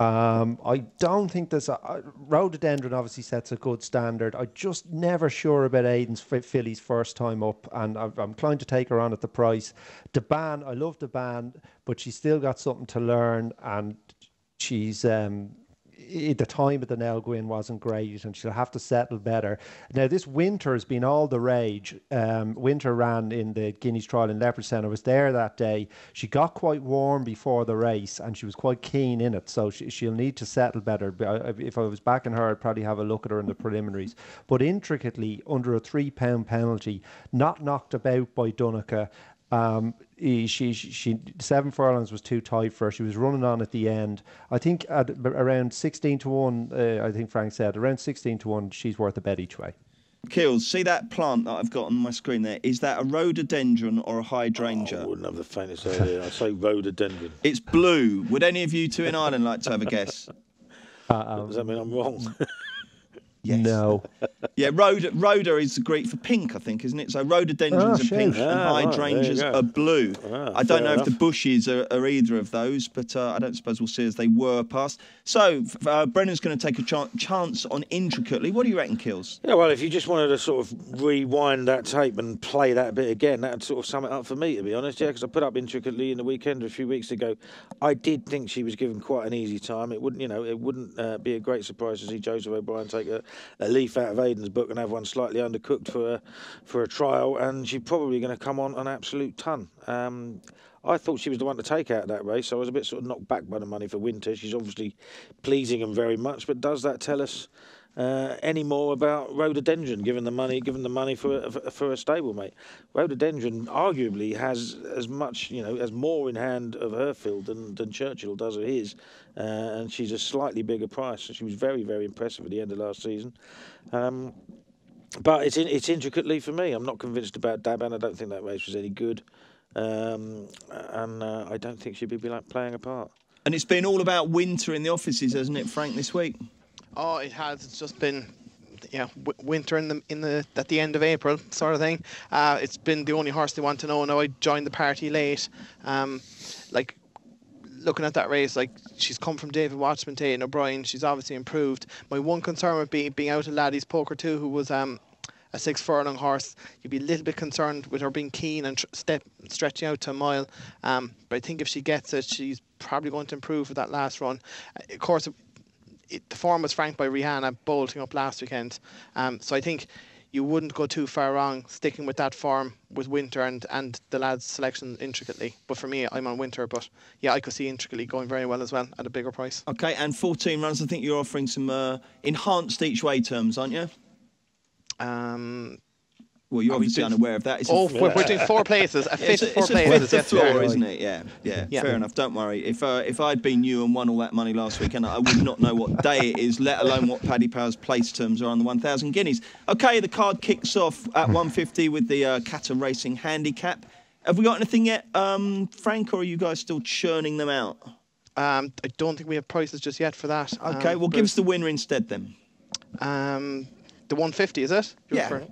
I don't think there's Rhododendron obviously sets a good standard. I'm just never sure about Aidan's filly's first time up, and I'm inclined to take her on at the price. Daban, I love Daban, but she's still got something to learn, and she's at the time of the Nelgwyn wasn't great, and she'll have to settle better. Now, this Winter has been all the rage. Winter ran in the Guineas Trial in Leopardstown. I was there that day. She got quite warm before the race, and she was quite keen in it, so she'll need to settle better. If I was backing her, I'd probably have a look at her in the preliminaries. But Intricately, under a £3 penalty, not knocked about by Dunica. She 7 furlongs was too tight for her. She was running on at the end. I think at around 16-1. I think Frank said around 16-1. She's worth a bet each way. Kills, see that plant that I've got on my screen there? Is that a rhododendron or a hydrangea? I wouldn't have the faintest idea. I'd say rhododendron. It's blue. Would any of you two in Ireland like to have a guess? Does that mean I'm wrong? Yes. No. Yeah, rhoda is Greek for pink, I think, isn't it? So rhododendrons are pink and hydrangeas are blue. I don't know if the bushes are either of those, but I don't suppose we'll see as they were past. So Brennan's going to take a chance on Intricately. What do you reckon, Kills? Yeah, well, if you just wanted to sort of rewind that tape and play that bit again, that would sort of sum it up for me, to be honest. Yeah, because I put up Intricately in the weekend a few weeks ago. I did think she was given quite an easy time. It wouldn't be a great surprise to see Joseph O'Brien take a leaf out of Aidan's book and have one slightly undercooked for a trial, and she's probably going to come on an absolute ton. I thought she was the one to take out that race, so I was a bit sort of knocked back by the money for Winter. She's obviously pleasing him very much, but does that tell us any more about Rhododendron, given the money for a stablemate? Rhododendron arguably has as much, has more in hand of her field than Churchill does of his, and she's a slightly bigger price. She was very, very impressive at the end of last season. But it's Intricately for me. I'm not convinced about Daban. I don't think that race was any good, and I don't think she'd be playing a part. And it's been all about Winter in the offices, hasn't it, Frank, this week? Oh, it has. It's just been, Winter at the end of April sort of thing. It's been the only horse they want to know. Now I joined the party late. Looking at that race, she's come from David Watchman to Aidan O'Brien. She's obviously improved. My one concern would be being out of Laddie's Poker 2, who was a 6 furlong horse. You'd be a little bit concerned with her being keen and stretching out to a mile. But I think if she gets it, she's probably going to improve for that last run. Of course, the form was franked by Rihanna bolting up last weekend. So I think you wouldn't go too far wrong sticking with that form with Winter and the lads' selection Intricately. But for me, I'm on Winter. But yeah, I could see Intricately going very well as well at a bigger price. Okay, and 14 runs. I think you're offering some enhanced each way terms, aren't you? Well, you're obviously unaware of that. We're doing 4 places. A fifth, 4 places. It's a floor, isn't it? Yeah. Fair enough. Don't worry. If I'd been you and won all that money last weekend, I would not know what day it is, let alone what Paddy Power's place terms are on the 1,000 guineas. Okay, the card kicks off at 150 with the Catter Racing handicap. Have we got anything yet, Frank, or are you guys still churning them out? I don't think we have prices just yet for that. Okay, well, give us the winner instead then. The 150, is it? Yeah.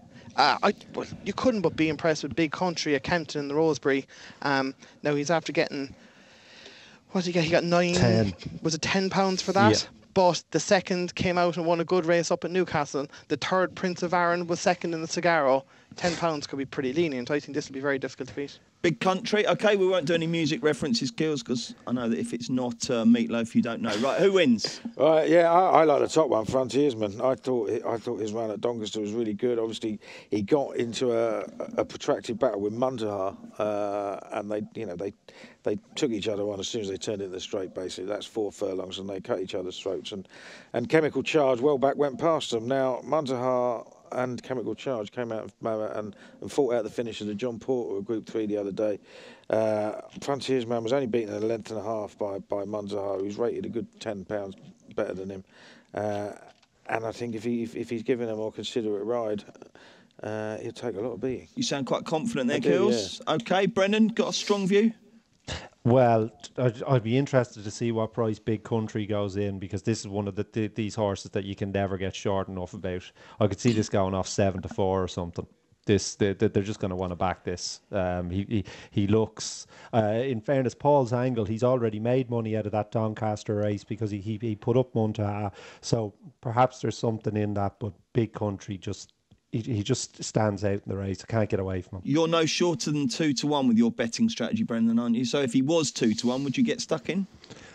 You couldn't but be impressed with Big Country at Kempton in the Rosebery. Now he's after getting, what did he get? He got 10. Was it £10 for that? Yeah. But the second came out and won a good race up at Newcastle. The third, Prince of Arran, was second in the Cigarro. £10 could be pretty lenient. I think this will be very difficult to beat. Big Country. Okay, we won't do any music references, Kills, because I know that if it's not Meatloaf, you don't know. Right, who wins? Yeah, I like the top one, Frontiersman. I thought his run at Doncaster was really good. Obviously, he got into a protracted battle with Muntaha, and they took each other on as soon as they turned into the straight. Basically, that's 4 furlongs, and they cut each other's throats. And Chemical Charge well back went past them. Now Muntaha and Chemical Charge came out and fought out the finish of the John Porter of Group 3 the other day. Frontiersman was only beaten at a length and a half by Munzaha, who's rated a good £10 better than him. And I think if he's given a more considerate ride, he'll take a lot of beating. You sound quite confident there, I do, Kills. yeah. Okay, Brendan, got a strong view? Well, I'd be interested to see what price Big Country goes in, because this is one of these horses that you can never get short enough about. I could see this going off 7-4 or something. They're just going to want to back this. He looks, in fairness, Paul's Angle, he's already made money out of that Doncaster race because he put up Muntaha. So perhaps there's something in that, but Big Country just... He just stands out in the race. I can't get away from him. You're no shorter than 2-1 with your betting strategy, Brendan, aren't you? So if he was 2-1, would you get stuck in?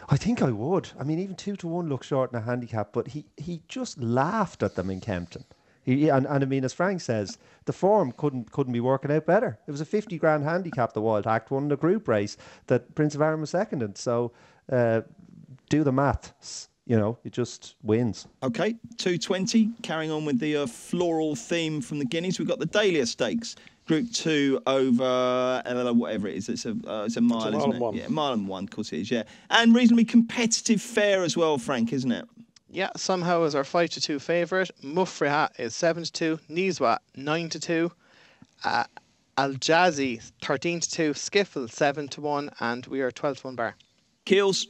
I think I would. I mean, even 2-1 looks short in a handicap, but he just laughed at them in Kempton. And I mean, as Frank says, the form couldn't be working out better. It was a 50 grand handicap the Wild Act won in a group race that Prince of Arran was seconded. So do the maths. You know, it just wins. Okay, 220. Carrying on with the floral theme from the Guineas, we've got the Dahlia Stakes, Group 2 over whatever it is. It's a mile, isn't it? One. Yeah, mile and one, of course it is. Yeah, and reasonably competitive fare as well, Frank, isn't it? Yeah, somehow is our 5-2 favourite. Mufriha is 7-2. Nizwa 9-2. Al Jazzy 13-2. Skiffle 7-1, and we are 12-1 bar. Keels.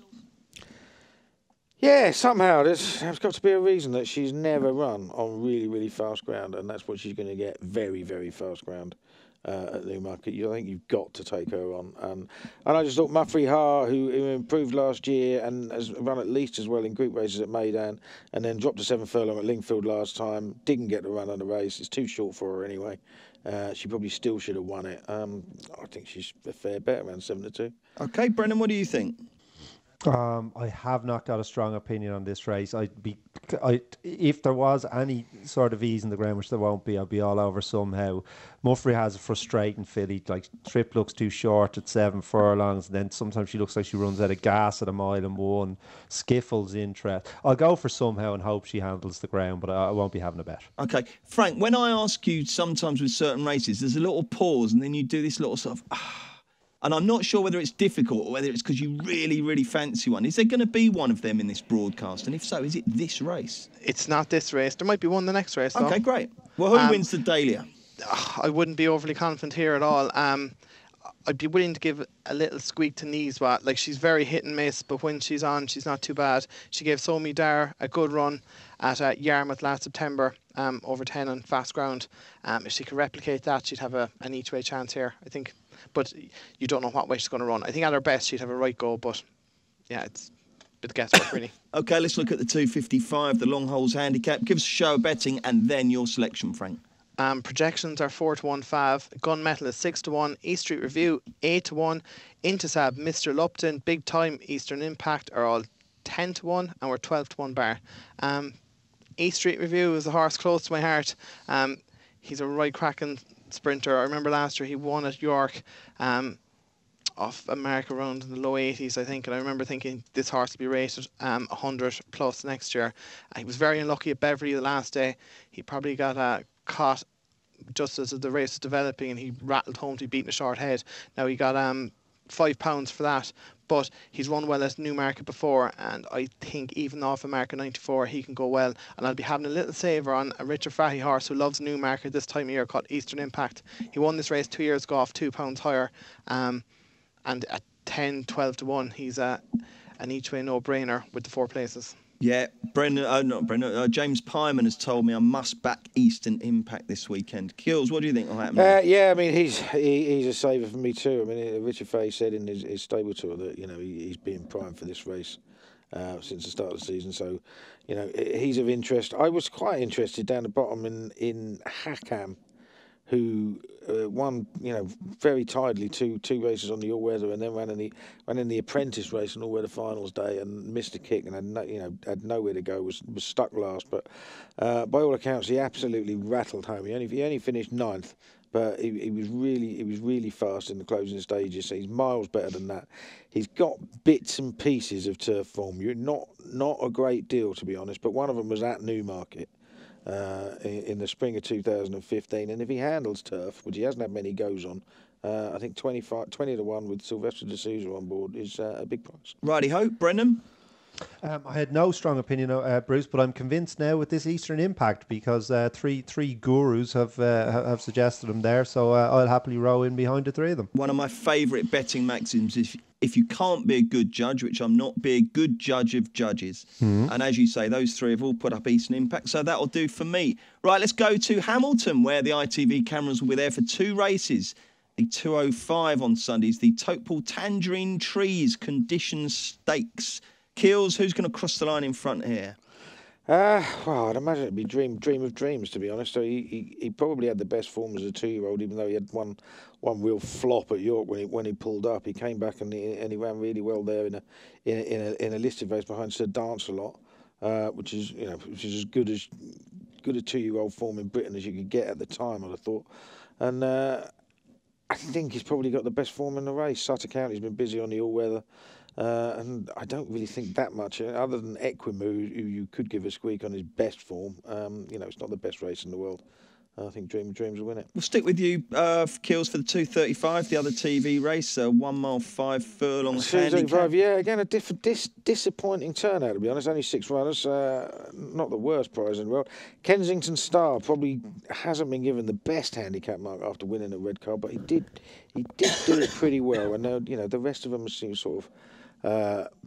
Yeah, somehow there's got to be a reason that she's never run on really, really fast ground, and that's what she's going to get, very, very fast ground at Newmarket. I think you've got to take her on. And I just thought Muffrey Ha, who improved last year and has run at least as well in group races at Meydan, and then dropped to 7 furlong at Lingfield last time, didn't get the run on the race. It's too short for her anyway. She probably still should have won it. I think she's a fair bet, around 7-2. Okay, Brendan, what do you think? I have not got a strong opinion on this race. If there was any sort of ease in the ground, which there won't be, I'll be all over somehow. Muffrey has a frustrating filly. Like, Trip looks too short at 7 furlongs, and then sometimes she looks like she runs out of gas at 1 mile. Skiffle's interest. I'll go for somehow and hope she handles the ground, but I won't be having a bet. Okay, Frank, when I ask you sometimes with certain races, there's a little pause, and then you do this little sort of... And I'm not sure whether it's difficult or whether it's because you really, really fancy one. Is there going to be one of them in this broadcast? And if so, is it this race? It's not this race. There might be one the next race, though. Okay, great. Well, who wins the Dahlia? I wouldn't be overly confident here at all. I'd be willing to give a little squeak to Nizwa. Like, she's very hit and miss, but when she's on, she's not too bad. She gave Somi Dar a good run at Yarmouth last September, over 10 on fast ground. If she could replicate that, she'd have an each-way chance here, I think. But you don't know what way she's going to run. I think at her best, she'd have a right go, but yeah, it's a bit of guesswork, really. Okay, let's look at the 255, the long holes handicap. Give us a show of betting and then your selection, Frank. Projections are 4-1 Fav. Gunmetal is 6-1. East Street Review 8-1. Intisab, Mr. Lupton, Big Time, Eastern Impact are all 10-1, and we're 12-1 bar. East Street Review is a horse close to my heart. He's a right cracking sprinter. I remember last year he won at York off America round in the low 80s, I think, and I remember thinking this horse will be rated 100 plus next year. He was very unlucky at Beverley the last day. He probably got caught just as the race was developing, and he rattled home to be beaten a short head. Now he got £5 for that, but he's run well at Newmarket before, and I think even off America 94 he can go well. And I'll be having a little saver on a Richard Fahy horse who loves Newmarket this time of year, called Eastern Impact. He won this race 2 years ago off £2 higher, and at 10-12-1 he's an each way no-brainer with the 4 places. Yeah, James Pyman has told me I must back Eastern Impact this weekend. Kills, what do you think will happen? Yeah, I mean, he's a saver for me too. I mean, Richard Fay said in his stable tour that, you know, he's been primed for this race since the start of the season. So, you know, he's of interest. I was quite interested down the bottom in Hakam, who won, you know, very tidily two races on the all-weather, and then ran in the apprentice race on all-weather finals day and missed a kick and had nowhere to go. Was stuck last, but by all accounts he absolutely rattled home. He only finished 9th, but he was really fast in the closing stages. So he's miles better than that. He's got bits and pieces of turf form. Not a great deal, to be honest, but one of them was at Newmarket. in the spring of 2015, and if he handles turf, which he hasn't had many goes on, I think 20 to 1 with Sylvester de Sousa on board is a big price. Righty-ho, Brendan? I had no strong opinion, Bruce, but I'm convinced now with this Eastern Impact because three gurus have suggested him there, so I'll happily row in behind the three of them. One of my favourite betting maxims is if you can't be a good judge, which I'm not, be a good judge of judges. And as you say, those three have all put up Eastern Impact, so that'll do for me. Right, let's go to Hamilton, where the ITV cameras will be there for 2 races. The 205 on Sundays, the Topol Tangerine Trees Conditions Stakes. Keels, who's going to cross the line in front here? Well, I'd imagine it'd be Dream of Dreams, to be honest. So he probably had the best form as a 2-year-old, even though he had one real flop at York when he pulled up. He came back and he ran really well there in a listed race behind Sir Dance-A-Lot, which is as good a 2-year-old form in Britain as you could get at the time, I'd have thought. And I think he's probably got the best form in the race. Sutter County's been busy on the all-weather. And I don't really think that much, other than Equimoo, who you could give a squeak on his best form. It's not the best race in the world. I think Dream of Dreams will win it. We'll stick with you, Keels, for the 235, the other TV race, 1 mile 5 furlong handicap. Yeah, again, a disappointing turnout, to be honest. Only 6 runners, not the worst prize in the world. Kensington Star probably hasn't been given the best handicap mark after winning the red card, but he did do it pretty well. And the rest of them seem sort of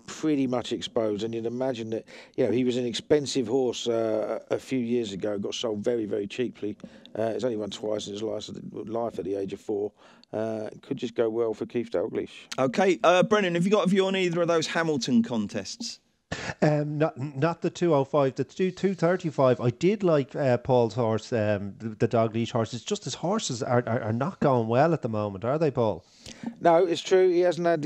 pretty much exposed, and you'd imagine that he was an expensive horse a few years ago, got sold very, very cheaply. He's only run twice in his life at the age of 4. Could just go well for Keith Dalglish. Okay, Brennan, have you got a view on either of those Hamilton contests? Not the 205, the 235. I did like Paul's horse, the Dalglish horse. It's just his horses are not going well at the moment, are they, Paul? No, it's true. He hasn't had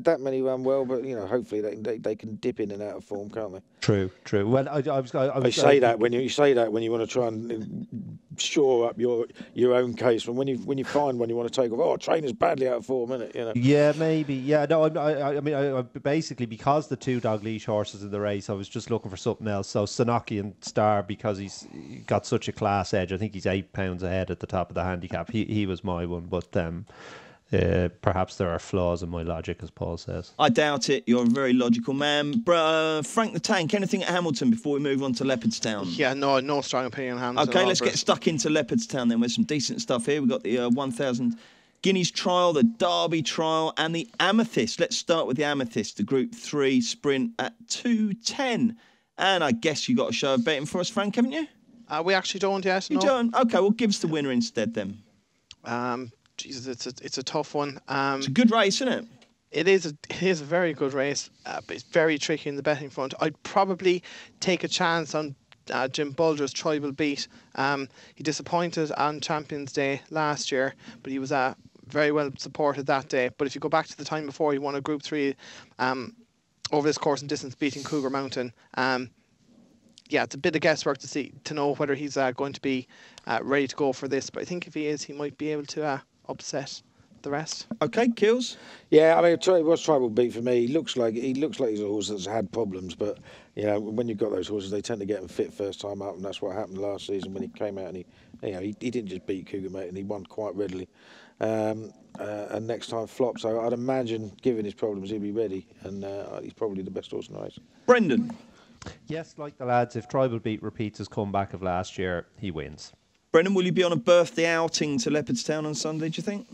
that many run well, but hopefully they can dip in and out of form, can't they? True. Well, I say that when you want to try and shore up your own case. When you find one you want to take off, trainer's badly out of form, isn't it? Yeah, maybe. Yeah, no. I basically, because the 2 Dalglish horses in the race, I was just looking for something else. So Sanocki and Star, because he's got such a class edge. I think he's 8 pounds ahead at the top of the handicap. He was my one, but perhaps there are flaws in my logic, as Paul says. I doubt it. You're a very logical man. Frank the Tank, anything at Hamilton before we move on to Leopardstown? Yeah, no strong opinion on Hamilton. Okay, let's get stuck into Leopardstown then with some decent stuff here. We've got the 1,000 Guineas trial, the Derby trial, and the Amethyst. Let's start with the Amethyst, the Group 3 sprint at 2:10. And I guess you got a show of betting for us, Frank, haven't you? We actually don't yet. You don't? Okay, well, give us the winner instead then. Jesus, it's a tough one. It's a good race, isn't it? It is a very good race, but it's very tricky in the betting front. I'd probably take a chance on Jim Bulger's Tribal Beat. He disappointed on Champions Day last year, but he was very well supported that day. But if you go back to the time before, he won a Group 3 over this course and distance, beating Cougar Mountain. It's a bit of guesswork to know whether he's going to be ready to go for this. But I think if he is, he might be able to upset the rest. Okay, Kills. Yeah, I mean, it was Tribal Beat for me. He looks like he's a horse that's had problems, but when you've got those horses, they tend to get them fit first time up, and that's what happened last season when he came out and he didn't just beat Cougar Mate, and he won quite readily. And next time flop. So I'd imagine, given his problems, he'll be ready, and he's probably the best horse in the race. Brendan. Yes, like the lads, if Tribal Beat repeats his comeback of last year, he wins. Brendan, will you be on a birthday outing to Leopardstown on Sunday, do you think?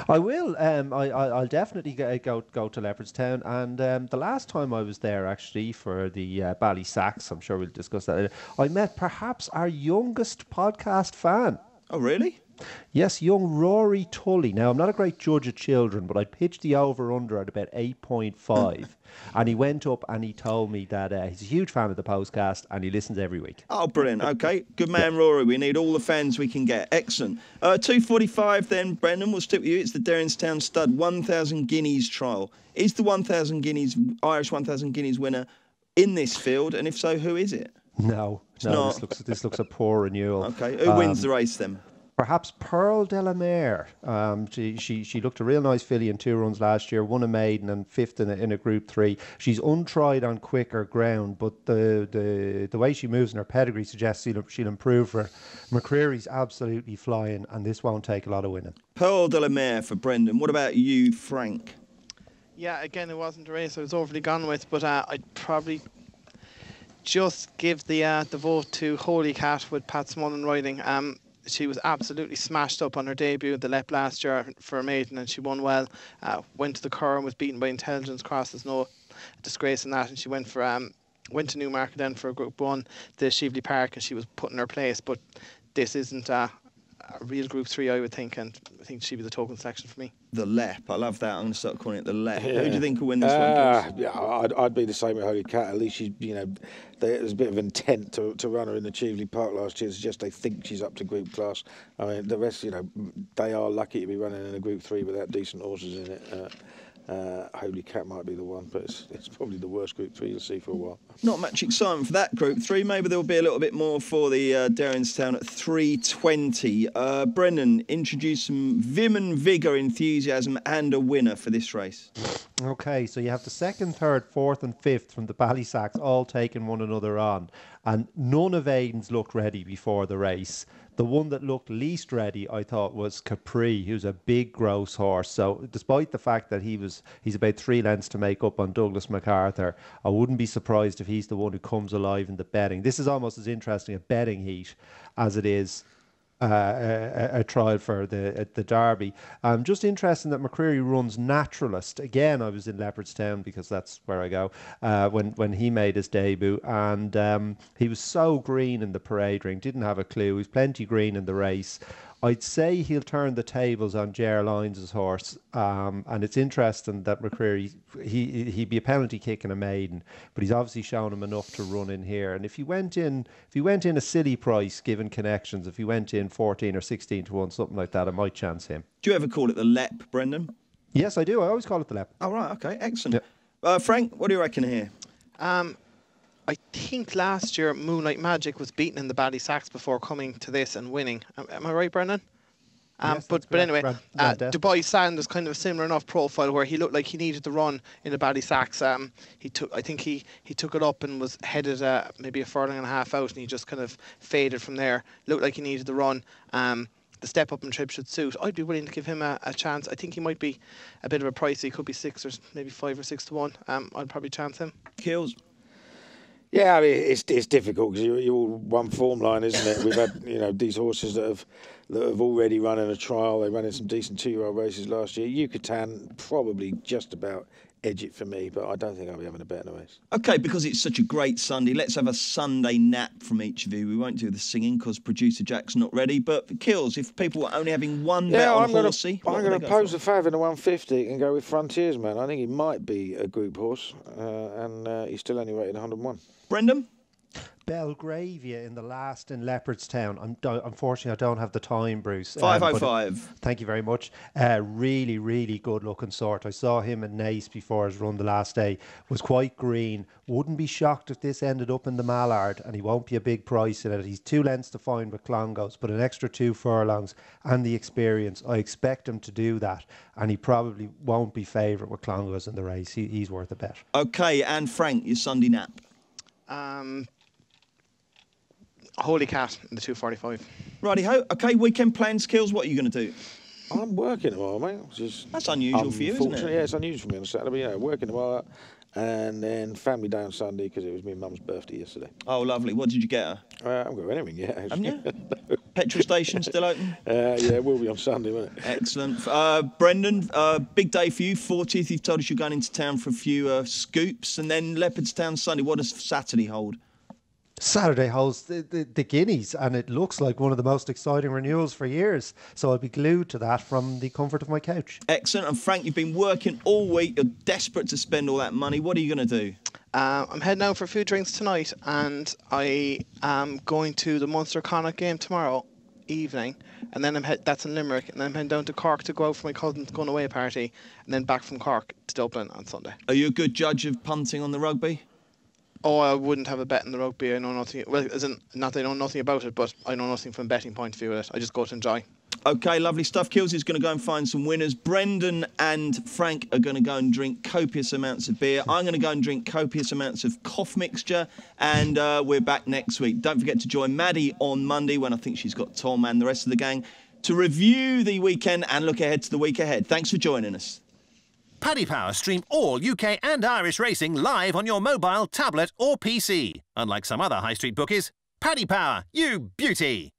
I will. I'll definitely go to Leopardstown. And the last time I was there, actually, for the Ballysacks, I'm sure we'll discuss that later, I met perhaps our youngest podcast fan. Oh, really? Yes, young Rory Tully. Now, I'm not a great judge of children, but I pitched the over-under at about 8.5. And he went up and he told me that he's a huge fan of the Postcast and he listens every week. Oh, brilliant. Okay. Good man, Rory. We need all the fans we can get. Excellent. 2:45 then, Brendan. We'll stick with you. It's the Derringstown Stud 1,000 Guineas trial. Is the 1,000 Guineas, Irish 1,000 Guineas winner in this field? And if so, who is it? No. This looks a poor renewal. Okay. Who wins the race then? perhaps Pearl de la Mer. She looked a real nice filly in 2 runs last year, won a maiden and 5th in a Group 3. She's untried on quicker ground, but the way she moves in her pedigree suggests she'll improve for her. McCreary's absolutely flying, and this won't take a lot of winning. Pearl de la Mer for Brendan. What about you, Frank? Yeah, again, it wasn't a race I was overly gone with, but I'd probably just give the vote to Holy Cat with Pat Smullen riding. She was absolutely smashed up on her debut at the Lep last year for a maiden, and she won well. Went to the Curr and was beaten by Intelligence Cross. There's no disgrace in that, and she went to Newmarket then for a Group 1, the Shively Park, and she was put in her place. But this isn't a real Group 3, I would think, and I think she'd be the token selection for me. The Lep, I love that. I'm going to start calling it the Lep. Yeah. Who do you think will win this one? Yeah, I'd be the same with Holy Cat. At least there's a bit of intent to run her in the Chieveley Park last year. It's just they think she's up to Group class. I mean, the rest, they are lucky to be running in a Group 3 without decent horses in it. Holy Cat might be the one, but it's probably the worst Group 3 you'll see for a while. Not much excitement for that Group 3. Maybe there'll be a little bit more for the Derrinstown at 3:20. Brendan, introduce some vim and vigour, enthusiasm and a winner for this race. Okay, so you have the 2nd, 3rd, 4th and 5th from the Ballysacks all taking one another on, and none of Aiden's looked ready before the race. The one that looked least ready, I thought, was Capri, who's a big, gross horse. So despite the fact that he's about 3 lengths to make up on Douglas MacArthur, I wouldn't be surprised if he's the one who comes alive in the betting. This is almost as interesting a betting heat as it is a trial for the Derby. Just interesting that McCreary runs Naturalist. Again, I was in Leopardstown because that's where I go when he made his debut, and he was so green in the parade ring, didn't have a clue. He was plenty green in the race. I'd say he'll turn the tables on Ger Lyons' horse, and it's interesting that McCreary, he'd be a penalty kick and a maiden, but he's obviously shown him enough to run in here. And if he went in a silly price given connections, if he went in 14 or 16 to 1, something like that, I might chance him. Do you ever call it the Lep, Brendan? Yes, I do. I always call it the Lep. Oh, right, okay, excellent. Yeah. Frank, what do you reckon here? I think last year Moonlight Magic was beaten in the Ballysacks before coming to this and winning. Am I right, Brendan? Yes, but anyway, Dubai Sand is kind of a similar enough profile where he looked like he needed the run in the Ballysacks. I think he took it up and was headed maybe a furlong and a half out, and he just kind of faded from there. Looked like he needed the run. The step up and trip should suit. I'd be willing to give him a chance. I think he might be a bit of a pricey. He could be 6 or maybe 5 or 6 to 1. I'd probably chance him. Kills. Yeah, I mean, it's difficult because you're all one form line, isn't it? We've had these horses that have already run in a trial. They ran in some decent 2-year-old races last year. Yucatan probably just about edge it for me, but I don't think I'll be having a bet in the race. OK, because it's such a great Sunday, let's have a Sunday nap from each of you. We won't do the singing because producer Jack's not ready, but Kills, if people were only having one bet on Horsey... I'm going to pose the fav in the 150 and go with Frontiersman. I think he might be a group horse, and he's still only rated 101. Brendan? Belgravia in the last in Leopardstown. Unfortunately, I don't have the time, Bruce. 5:05. Thank you very much. Really, really good looking sort. I saw him at Naas before his run the last day. Was quite green. Wouldn't be shocked if this ended up in the Mallard, and he won't be a big price in it. He's 2 lengths to find with Clongowes, but an extra 2 furlongs and the experience. I expect him to do that, and he probably won't be favourite with Clongowes in the race. He's worth a bet. OK, and Frank, your Sunday nap. Holy Cat in the 2:45. Righty-ho. OK, weekend plans, Kills. What are you going to do? I'm working tomorrow, mate. That's unusual for you, isn't it? Yeah, it's unusual for me on Saturday. But, working tomorrow, and then family day on Sunday because it was my mum's birthday yesterday. Oh, lovely. What did you get her? I haven't got anything yet. Haven't you? No. Petrol station still open? Yeah, it will be on Sunday, won't it? Excellent. Brendan, big day for you. 40th. You've told us you're going into town for a few scoops, and then Leopardstown Sunday. What does Saturday hold? Saturday holds the Guineas, and it looks like one of the most exciting renewals for years. So I'll be glued to that from the comfort of my couch. Excellent. And Frank, you've been working all week. You're desperate to spend all that money. What are you going to do? I'm heading out for food drinks tonight, and I am going to the Munster Connacht game tomorrow evening, and then that's in Limerick, and then I'm heading down to Cork to go out for my cousin's going away party, and then back from Cork to Dublin on Sunday. Are you a good judge of punting on the rugby? Oh, I wouldn't have a bet in the rugby. I know nothing. Well, as in, not that I know nothing about it, but I know nothing from a betting point of view with it. I just go to enjoy. OK, lovely stuff. Killsy's going to go and find some winners. Brendan and Frank are going to go and drink copious amounts of beer. I'm going to go and drink copious amounts of cough mixture. And we're back next week. Don't forget to join Maddie on Monday when I think she's got Tom and the rest of the gang to review the weekend and look ahead to the week ahead. Thanks for joining us. Paddy Power stream all UK and Irish racing live on your mobile, tablet or PC. Unlike some other high street bookies, Paddy Power, you beauty!